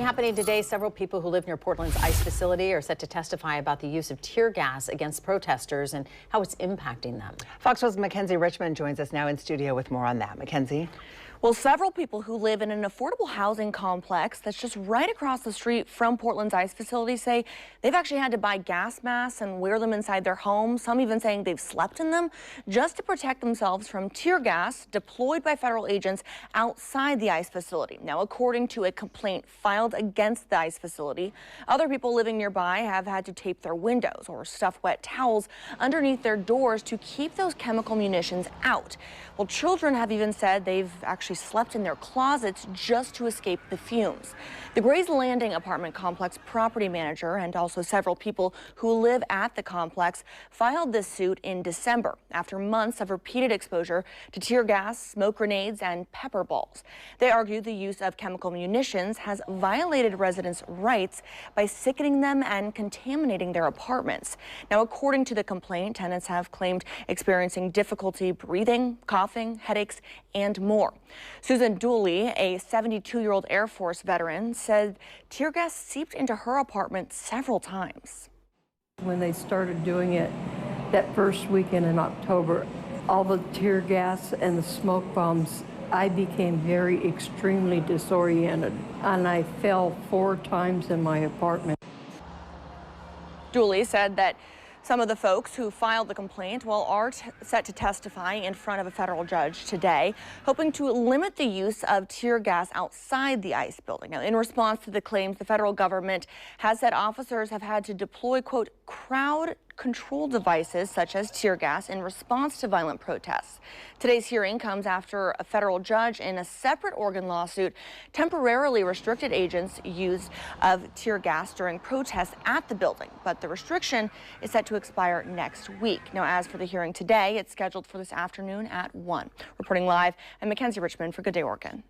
Happening today, several people who live near Portland's ICE facility are set to testify about the use of tear gas against protesters and how it's impacting them. Fox 12's Mackenzie Richmond joins us now in studio with more on that. Mackenzie. Well, several people who live in an affordable housing complex that's just right across the street from Portland's ICE facility say they've actually had to buy gas masks and wear them inside their homes, some even saying they've slept in them just to protect themselves from tear gas deployed by federal agents outside the ICE facility. Now, according to a complaint filed against the ICE facility, other people living nearby have had to tape their windows or stuff wet towels underneath their doors to keep those chemical munitions out. Well, children have even said they've actually slept in their closets just to escape the fumes. The Gray's Landing apartment complex property manager and also several people who live at the complex filed this suit in December after months of repeated exposure to tear gas, smoke grenades, and pepper balls. They argue the use of chemical munitions has violated residents' rights by sickening them and contaminating their apartments. Now, according to the complaint, tenants have claimed experiencing difficulty breathing, coughing, headaches, and more. Susan Dooley, a 72-year-old Air Force veteran, said tear gas seeped into her apartment several times. When they started doing it that first weekend in October, all the tear gas and the smoke bombs, I became extremely disoriented, and I fell 4 times in my apartment. Dooley said that some of the folks who filed the complaint, are set to testify in front of a federal judge today, hoping to limit the use of tear gas outside the ICE building. Now, in response to the claims, the federal government has said officers have had to deploy, quote, crowd control devices such as tear gas in response to violent protests. Today's hearing comes after a federal judge in a separate Oregon lawsuit temporarily restricted agents' use of tear gas during protests at the building. But the restriction is set to expire next week. Now, as for the hearing today, it's scheduled for this afternoon at 1. Reporting live, I'm Mackenzie Richmond for Good Day Oregon.